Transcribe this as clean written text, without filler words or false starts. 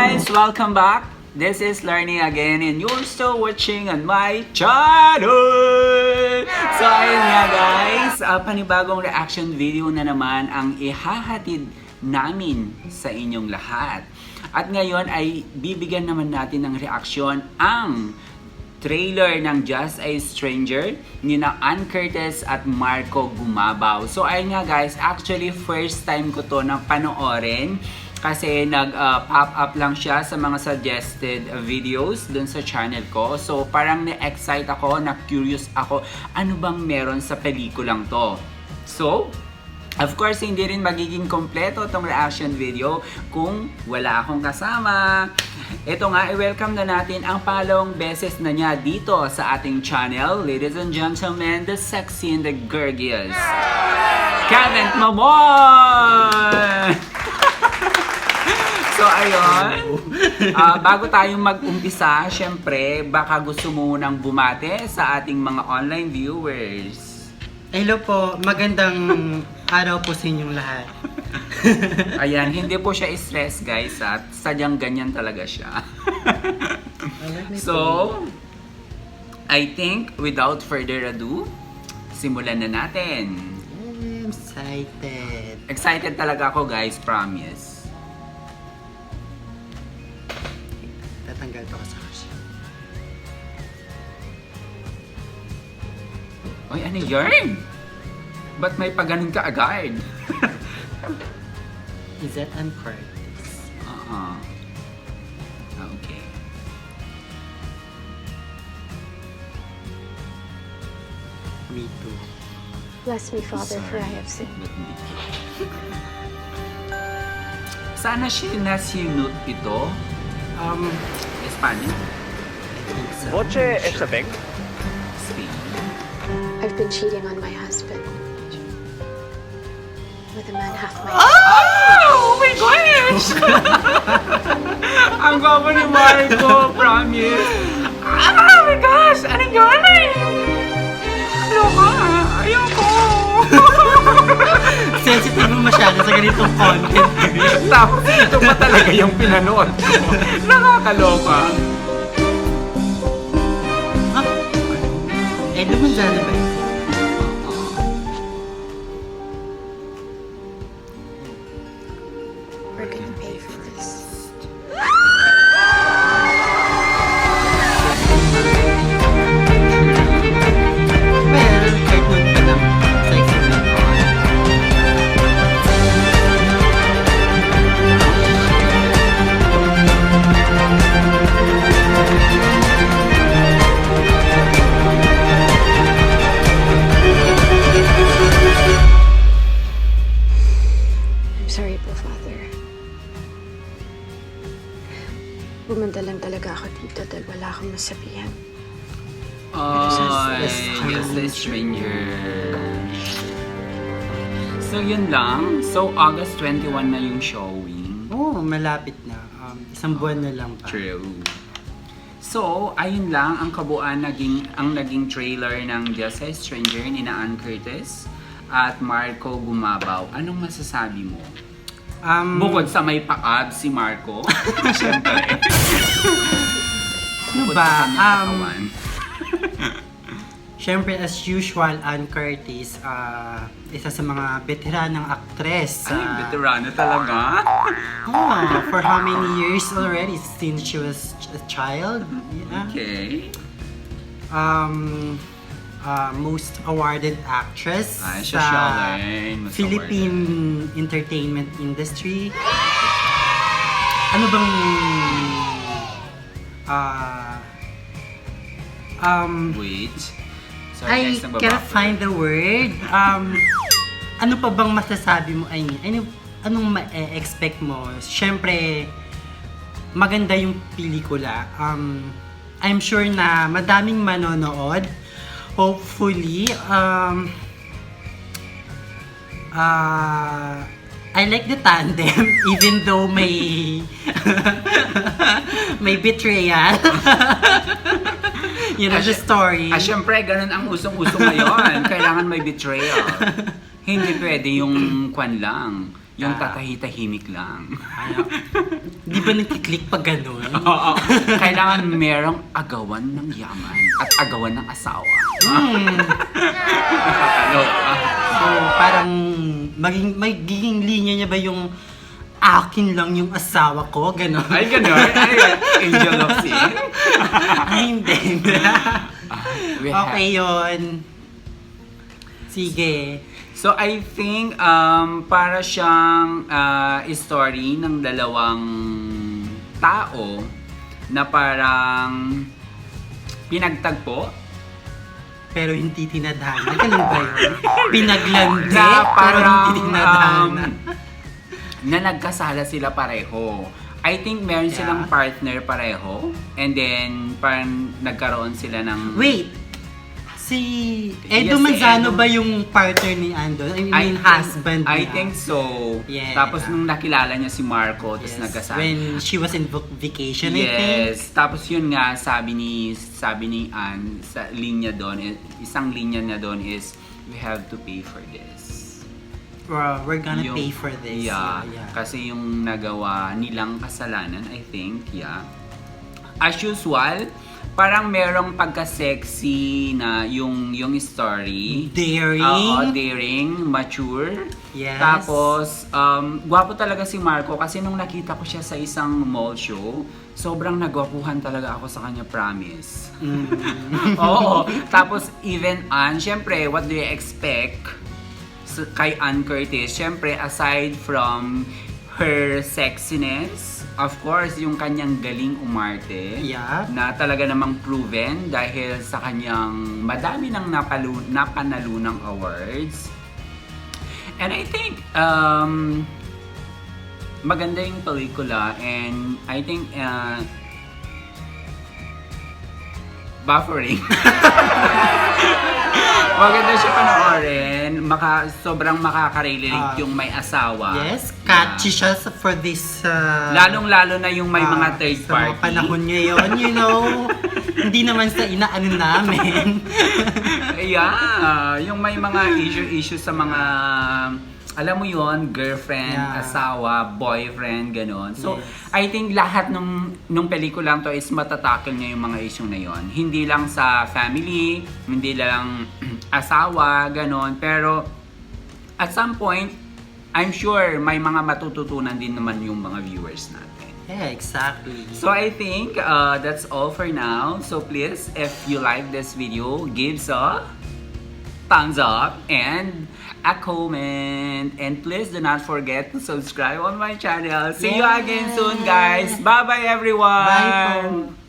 guys! Welcome back! This is Learning again and you're still watching on my channel! So ayun nga guys, panibagong reaction video na naman ang ihahatid namin sa inyong lahat. At ngayon ay bibigyan naman natin ng reaksyon ang trailer ng Just a Stranger ni na Ann Curtis at Marco Gumabao. So ayun nga guys, actually first time ko to na panoorin kasi nag-pop up lang siya sa mga suggested videos dun sa channel ko. So parang na-excite ako, na-curious ako, ano bang meron sa pelikulang to. So, of course, hindi rin magiging kompleto itong reaction video kung wala akong kasama. Ito nga, i-welcome na natin ang pangalawang beses na niya dito sa ating channel. Ladies and gentlemen, the sexy and the gorgeous Kevin Mamon! So ayun, bago tayong mag-umpisa, syempre, baka gusto mo nang bumate sa ating mga online viewers. Hello po, magandang araw po sa inyong lahat. Ayan, hindi po siya stress guys at sadyang ganyan talaga siya. So, I think without further ado, simulan na natin. I'm excited. Excited talaga ako guys, promise. Tatanggal to sa kasi. Oy, ano yarn? Ba't may paganon ka agad? Is that uncorrect? Okay. Me too. Bless me, Father, for I have sinned. Ba't hindi? Sana sinunod ito. Spanish? I think so. Voce esta bag? Spain. I've been cheating on my husband with a man half my Oh my gosh! Ang gwapo ni Marco, promise. Oh my gosh! Ano yun? Loka! Ayoko! Sensitive mo masyado sa ganitong content. Tapos ito pa talaga yung pinanood ko. Nakakaloka. Eh, lumundan na ba yun? We're gonna pay for this. Well, cartoon pa naman. Sexy na po. I'm sorry po, Father. Bumanda lang talaga ako dito dahil wala akong masabihan. Ay, Just a Stranger. So yun lang. So August 21 na yung showing. Oh, malapit na. Isang buwan na lang pa. True. So, ayun lang ang kabuuan naging trailer ng Just a Stranger ni na Ann Curtis at Marco Gumabao. Anong masasabi mo? Bukod sa may pa-ab si Marco. Siyempre. Ano Bukod ba? sa kanyang katawan. Siyempre, as usual, Ann Curtis, isa sa mga veteranang aktres. Ay, veterano talaga. For how many years already since she was a child? Yeah. Okay. Most awarded actress Ay, sa Ylarn. Philippine entertainment industry. Ano bang Wait. Sorry I guys, nagbabaka. can't find the word. Ano pa bang masasabi mo? I mean, anong ma-expect mo? Siyempre, maganda yung pelikula. I'm sure na madaming manonood. Hopefully, I like the tandem even though may may betrayal. You know the story. Syempre, ganun ang usong-usong ngayon. Kailangan may betrayal. Hindi pwede yung kwan lang. Yung tatahitahimik lang. Di ba nagkiklik pag ganun? Oo. Kailangan merong agawan ng yaman at agawan ng asawa. Nakakaloka. So, parang magiging linya niya ba yung akin lang yung asawa ko? Ganon. Ay, gano'n? Ay, angel of sin? Ay, hindi. We have- Okay yun. Sige. So I think para siyang story ng dalawang tao na parang pinagtagpo Pero hindi tinadhana. Ganun ba yun? Pinaglandi, na pero parang hindi tinadhana. na nagkasala sila pareho. I think meron Yeah. silang partner pareho and then parang nagkaroon sila ng Wait! Si Yes, Edo si Manzano Edo. ba yung partner ni Ando? I mean, husband I niya. think so. Yeah. Tapos nung nakilala niya si Marco, tapos Yes. nagkasama. When she was in vacation, I think. Yes. Tapos yun nga, sabi ni Ann, sa linya doon, isang linya na doon is, we have to pay for this. We're gonna Yung- pay for this. Yeah. Yeah. Kasi yung nagawa nilang kasalanan, I think, yeah. As usual, parang merong pagka-sexy na yung story. Daring. Oo, daring, mature. Yes. Tapos, gwapo talaga si Marco kasi nung nakita ko siya sa isang mall show, sobrang nagwapuhan talaga ako sa kanya, promise. Oo. Tapos, even Ann, syempre, what do you expect kay Ann Curtis? Syempre, aside from her sexiness, of course, yung kanyang galing umarte, Yeah. na talaga namang proven dahil sa kanyang madami ng napanalunang awards. And I think, maganda yung pelikula and I think, buffering. Maganda siya panoorin. Sobrang makaka-relate yung may asawa. Yes, catchy siya for this... Lalong-lalo na yung may mga third sa party. mga panahon ngayon, you know, hindi naman sa inaano namin. Yeah, yung may mga issue sa mga, alam mo yon, girlfriend, Yeah. asawa, boyfriend, ganon. So, Yes. I think lahat nung pelikulang to is matatakil niya yung mga issue na yon. Hindi lang sa family, hindi lang asawa, ganon. Pero, at some point, I'm sure may mga matututunan din naman yung mga viewers natin. Yeah, exactly. So I think that's all for now. So please, if you like this video, give a thumbs up and a comment. And please do not forget to subscribe on my channel. See you Yes. again soon, guys. Bye-bye, everyone. Bye po.